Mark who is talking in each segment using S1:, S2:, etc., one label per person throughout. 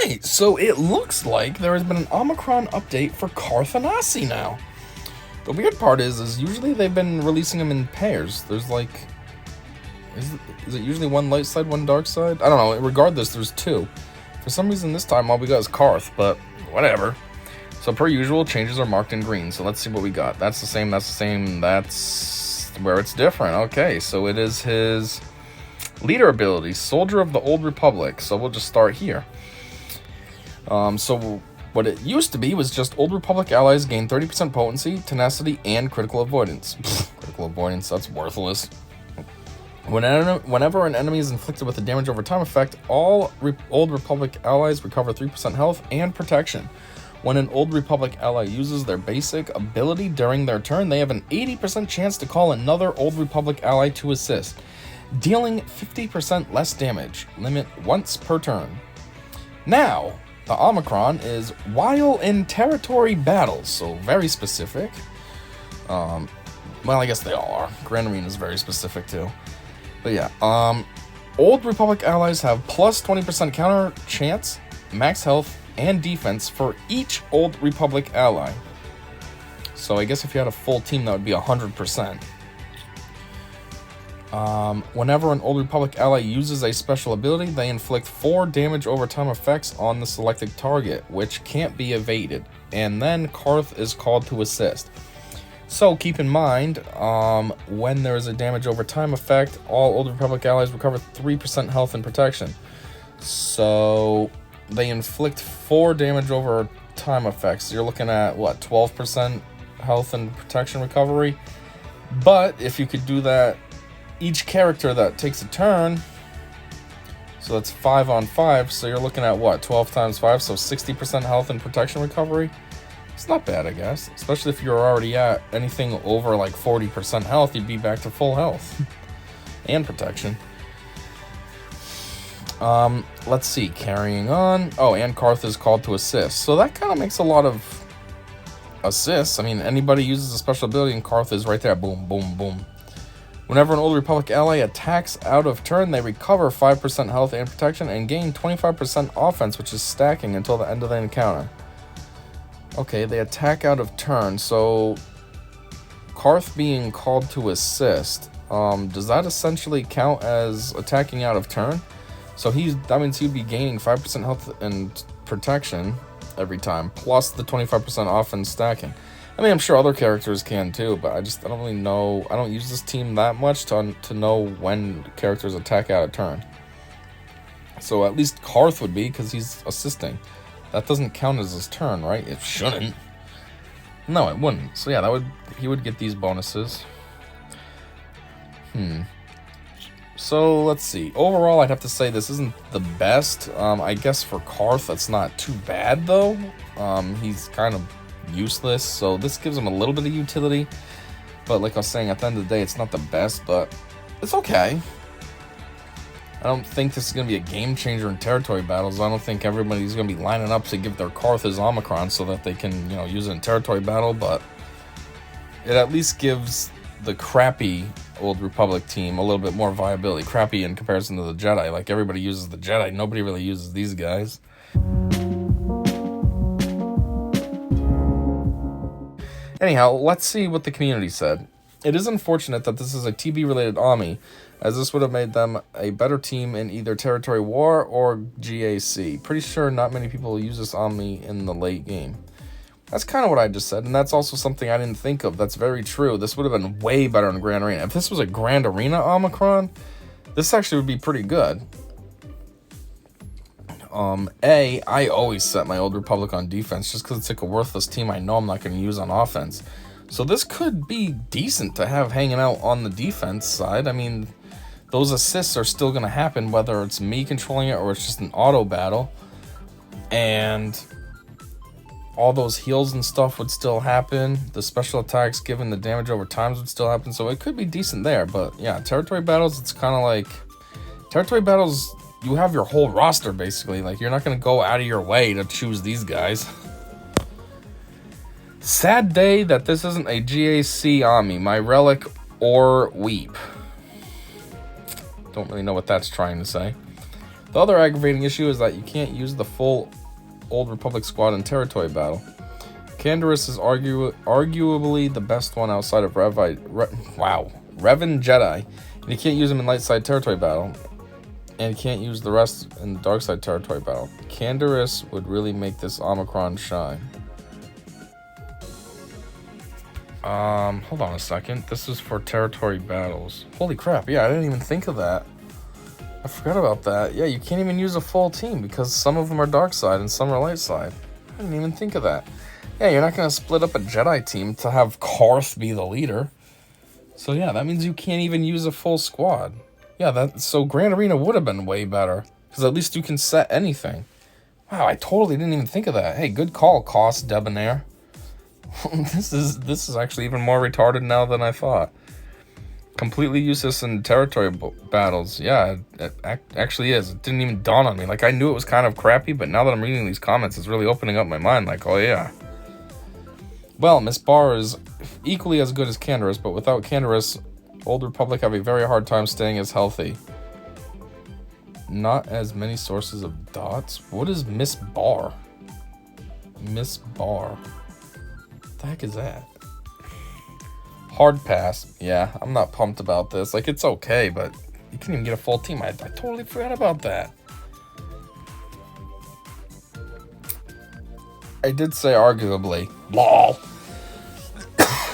S1: Alright, so it looks like there has been an Omicron update for Carth and Onasi now. The weird part is usually they've been releasing them in pairs. There's like... Is it usually one light side, one dark side? I don't know. Regardless, there's two. For some reason this time all we got is Carth, but whatever. So per usual, changes are marked in green. So let's see what we got. That's the same, that's the same, that's where it's different. Okay, so it is his leader ability, Soldier of the Old Republic. So we'll just start here. So what it used to be was just Old Republic allies gain 30% potency, tenacity, and critical avoidance. Critical avoidance, that's worthless. Whenever an enemy is inflicted with a damage over time effect, all Old Republic allies recover 3% health and protection. When an Old Republic ally uses their basic ability during their turn, they have an 80% chance to call another Old Republic ally to assist, dealing 50% less damage, limit once per turn. Now, the Omicron is while in territory battles, so very specific. Well, I guess they all are. Grand Arena is very specific too. But yeah, Old Republic allies have plus 20% counter chance, max health, and defense for each Old Republic ally. So I guess if you had a full team, that would be 100%. Whenever an Old Republic ally uses a special ability, they inflict 4 damage over time effects on the selected target, which can't be evaded. And then Karth is called to assist. So keep in mind, when there is a damage over time effect, all Old Republic allies recover 3% health and protection. So they inflict 4 damage over time effects. So you're looking at, what, 12% health and protection recovery? But if you could do that, each character that takes a turn, so that's 5 on 5, so you're looking at, what, 12 times 5, so 60% health and protection recovery? It's not bad, I guess. Especially if you're already at anything over like 40% health, you'd be back to full health. And protection. Let's see, carrying on. Oh, and Carth is called to assist. So that kind of makes a lot of assists. I mean, anybody uses a special ability and Carth is right there. Boom, boom, boom. Whenever an Old Republic ally attacks out of turn, they recover 5% health and protection and gain 25% offense, which is stacking until the end of the encounter. Okay, they attack out of turn, so Carth being called to assist, does that essentially count as attacking out of turn? So that means he'd be gaining 5% health and protection every time, plus the 25% offense stacking. I mean, I'm sure other characters can too, but I don't really know. I don't use this team that much to know when characters attack out of turn. So at least Carth would be, because he's assisting. That doesn't count as his turn, right? It shouldn't. No, it wouldn't. So yeah, he would get these bonuses. So let's see. Overall, I'd have to say this isn't the best. I guess for Carth, that's not too bad though. He's kind of useless, so this gives him a little bit of utility. But like I was saying, at the end of the day, it's not the best, but it's okay. I don't think this is going to be a game changer in territory battles. I don't think everybody's going to be lining up to give their Carth his Omicron so that they can, use it in territory battle, but it at least gives the crappy Old Republic team a little bit more viability. Crappy in comparison to the Jedi. Like, everybody uses the Jedi. Nobody really uses these guys. Anyhow, let's see what the community said. It is unfortunate that this is a TB-related Omni, as this would have made them a better team in either Territory War or GAC. Pretty sure not many people use this Omni in the late game. That's kind of what I just said, and that's also something I didn't think of. That's very true. This would have been way better in Grand Arena. If this was a Grand Arena Omicron, this actually would be pretty good. I always set my Old Republic on defense just because it's like a worthless team I know I'm not going to use on offense. So this could be decent to have hanging out on the defense side. I mean, those assists are still going to happen whether it's me controlling it or it's just an auto battle. And all those heals and stuff would still happen. The special attacks given the damage over times would still happen. So it could be decent there. But yeah, territory battles, it's kind of like... Territory battles, you have your whole roster basically. Like, you're not going to go out of your way to choose these guys. Sad day that this isn't a GAC Omni, my relic or weep. Don't really know what that's trying to say. The other aggravating issue is that you can't use the full Old Republic squad in territory battle. Canderous is arguably the best one outside of Revan Jedi. And you can't use him in light side territory battle. And you can't use the rest in the dark side territory battle. Canderous would really make this Omicron shine. Hold on a second. This is for territory battles. Holy crap, yeah, I didn't even think of that. I forgot about that. Yeah, you can't even use a full team because some of them are dark side and some are light side. I didn't even think of that. Yeah, you're not going to split up a Jedi team to have Carth be the leader. So yeah, that means you can't even use a full squad. Yeah, so Grand Arena would have been way better. Because at least you can set anything. Wow, I totally didn't even think of that. Hey, good call, Cost Debonair. This is actually even more retarded now than I thought. Completely useless in territory battles. Yeah, it actually is. It didn't even dawn on me. Like, I knew it was kind of crappy, but now that I'm reading these comments, it's really opening up my mind. Like, oh yeah. Well, Miss Barr is equally as good as Canderous, but without Canderous, Old Republic have a very hard time staying as healthy. Not as many sources of dots? What is Miss Barr? Miss Barr. What the heck is that? Hard pass. Yeah, I'm not pumped about this. Like, it's okay, but you can't even get a full team. I totally forgot about that. I did say arguably. LOL.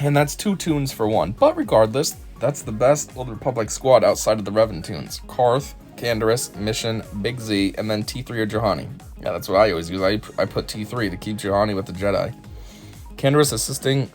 S1: And that's 2 tunes for 1. But regardless, that's the best Old Republic squad outside of the Revan tunes. Carth, Canderous, Mission, Big Z, and then T3 or Juhani. Yeah, that's what I always use. I put T3 to keep Juhani with the Jedi. Canderous assisting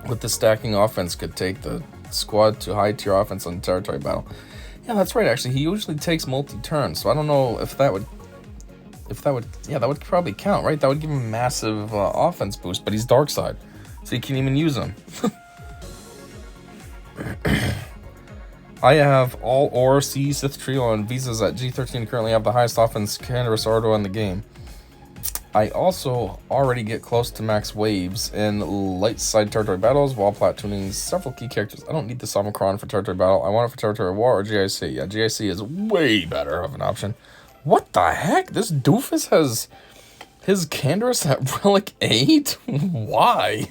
S1: with the stacking offense could take the squad to high tier offense on territory battle. Yeah, that's right, actually. He usually takes multi-turns, so I don't know if that would... Yeah, that would probably count, right? That would give him a massive offense boost, but he's dark side, so you can't even use him. I have all Or, C, Sith Trio, and Visas at G13 currently have the highest offense Canderous Ordo in the game. I also already get close to max waves in light side territory battles while platooning several key characters. I don't need this Omicron for territory battle. I want it for territory war or GIC. Yeah, GIC is way better of an option. What the heck? This doofus has his Canderous at Relic 8? Why?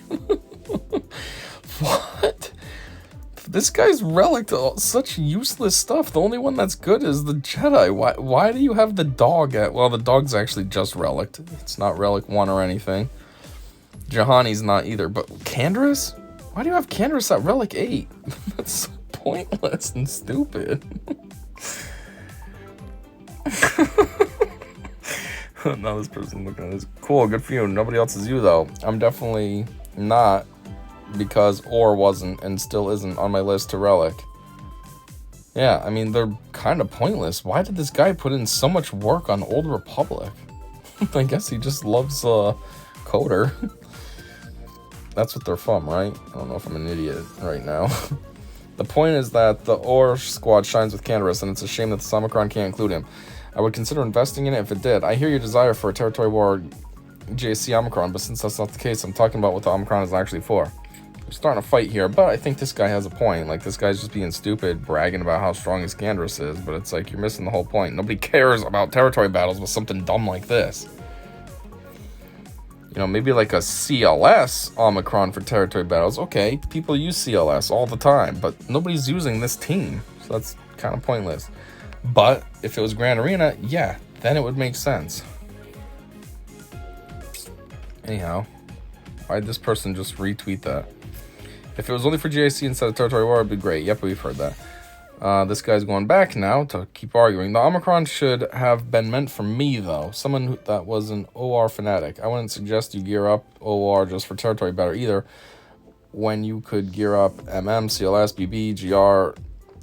S1: What? This guy's relic such useless stuff. The only one that's good is the Jedi. Why do you have the dog at... Well, the dog's actually just relic. It's not relic 1 or anything. Juhani's not either. But Canderous? Why do you have Canderous at relic 8? That's so pointless and stupid. Now this person looking at this. Cool, good for you. Nobody else is you, though. I'm definitely not... because Or wasn't and still isn't on my list to relic. Yeah, I mean, they're kind of pointless. Why did this guy put in so much work on Old Republic? I guess he just loves Coder. That's what they're from, right? I don't know if I'm an idiot right now. The point is that the Or squad shines with Canderous, and it's a shame that the Omicron can't include him. I would consider investing in it if it did. I hear your desire for a territory war JC Omicron, but since that's not the case, I'm talking about what the Omicron is actually for. We're starting a fight here, but I think this guy has a point. Like, this guy's just being stupid, bragging about how strong his Canderous is, but it's like, you're missing the whole point. Nobody cares about territory battles with something dumb like this. You know, maybe like a CLS Omicron for territory battles. Okay, people use CLS all the time, but nobody's using this team, so that's kind of pointless. But if it was Grand Arena, yeah, then it would make sense. Anyhow, why'd this person just retweet that? If it was only for GIC instead of Territory War, it'd be great. Yep, we've heard that. This guy's going back now to keep arguing. The Omicron should have been meant for me, though. Someone that was an OR fanatic. I wouldn't suggest you gear up OR just for Territory Battle either, when you could gear up MM, CLS, BB, GR,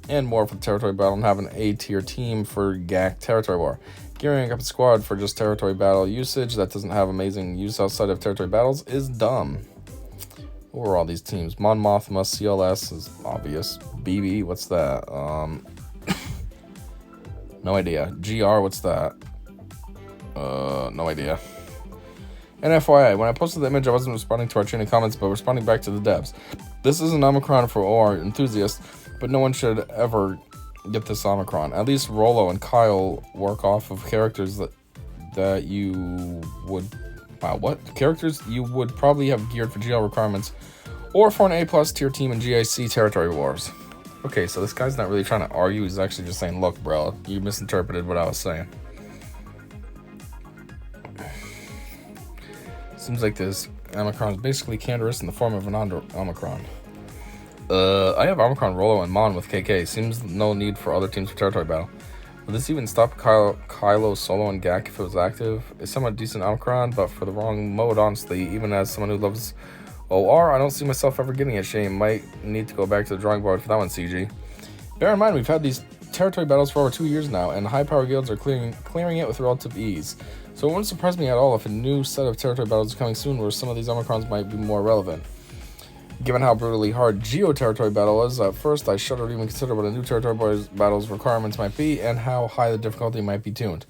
S1: and more for the Territory Battle and have an A-tier team for GAC Territory War. Gearing up a squad for just Territory Battle usage that doesn't have amazing use outside of Territory Battles is dumb. What were all these teams? Mon Mothma, CLS is obvious. BB, what's that? No idea. GR, what's that? No idea. And FYI, when I posted the image, I wasn't responding to our chain of comments, but responding back to the devs. This is an Omicron for OR enthusiasts, but no one should ever get this Omicron. At least Rolo and Kyle work off of characters that you would... Wow, what? Characters you would probably have geared for GL requirements or for an A+ tier team in GIC Territory Wars. Okay, so this guy's not really trying to argue. He's actually just saying, look, bro, you misinterpreted what I was saying. Seems like this Omicron is basically Canderous in the form of an Omicron. I have Omicron, Rolo, and Mon with KK. Seems no need for other teams for Territory Battle. Would this even stop Kylo, Solo, and Gak if it was active? It's somewhat decent Omicron, but for the wrong mode, honestly. Even as someone who loves OR, I don't see myself ever getting it. Shame. Might need to go back to the drawing board for that one, CG. Bear in mind, we've had these territory battles for over 2 years now, and high-power guilds are clearing it with relative ease. So it wouldn't surprise me at all if a new set of territory battles is coming soon where some of these Omicrons might be more relevant. Given how brutally hard Geo Territory Battle was, at first I shuddered to even consider what a new Territory Battle's requirements might be and how high the difficulty might be tuned.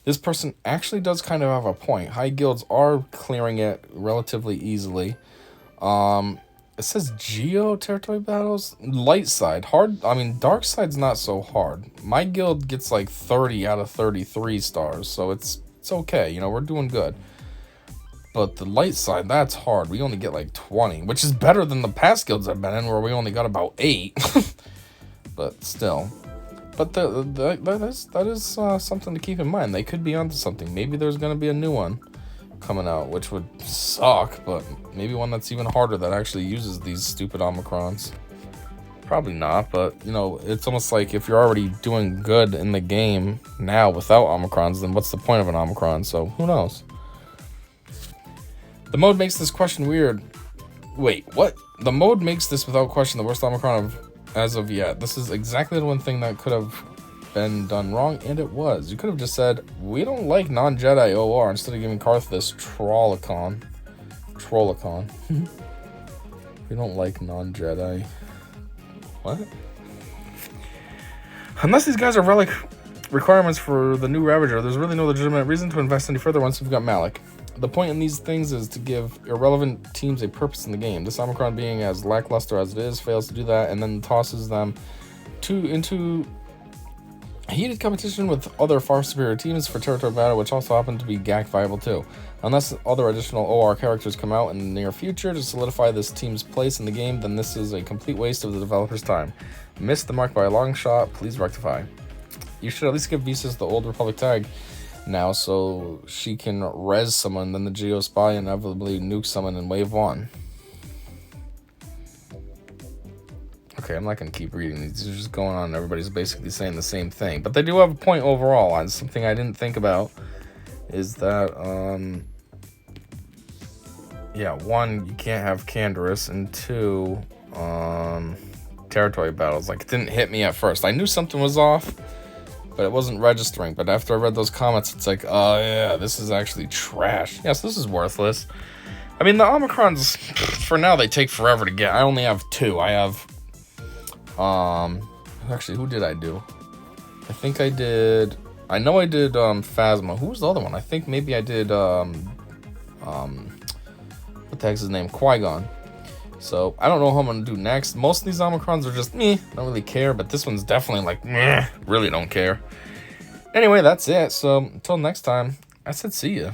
S1: This person actually does kind of have a point. High guilds are clearing it relatively easily. It says Geo Territory Battles? Light side. Hard, I mean, dark side's not so hard. My guild gets like 30 out of 33 stars, so it's okay. You know, we're doing good. But the light side, that's hard. We only get like 20, which is better than the past guilds I've been in where we only got about 8. But still. But that is something to keep in mind. They could be onto something. Maybe there's going to be a new one coming out, which would suck, but maybe one that's even harder that actually uses these stupid Omicrons. Probably not, but, you know, it's almost like if you're already doing good in the game now without Omicrons, then what's the point of an Omicron? So, who knows? The mode makes this question weird. Wait, what? The mode makes this without question the worst Omicron as of yet. This is exactly the one thing that could have been done wrong, and it was. You could have just said, we don't like non-Jedi OR, instead of giving Karth this Trollicon. We don't like non-Jedi. What? Unless these guys are relic requirements for the new Ravager, there's really no legitimate reason to invest any further once we've got Malak. The point in these things is to give irrelevant teams a purpose in the game. This Omicron, being as lackluster as it is, fails to do that and then tosses them into heated competition with other far superior teams for territory battle, which also happen to be GAC viable too. Unless other additional OR characters come out in the near future to solidify this team's place in the game, then this is a complete waste of the developer's time. Missed the mark by a long shot, please rectify. You should at least give Visas the Old Republic tag now so she can res someone, then the Geo Spy inevitably nuke someone in wave 1. Okay, I'm not going to keep reading these. These are just going on. Everybody's basically saying the same thing. But they do have a point overall. And something I didn't think about is that, yeah, 1, you can't have Canderous, and 2, territory battles. Like, it didn't hit me at first. I knew something was off, but it wasn't registering. But after I read those comments, it's like, oh yeah, this is actually trash. Yes, this is worthless. I mean, the Omicrons, for now, they take forever to get. I only have 2. I have, actually, who did I do? I think I did, I know I did, Phasma. Who was the other one? I think maybe I did, what the heck's his name? Qui-Gon. So, I don't know who I'm going to do next. Most of these Omicrons are just, meh, don't really care. But this one's definitely like, meh, really don't care. Anyway, that's it. So, until next time, I said see ya.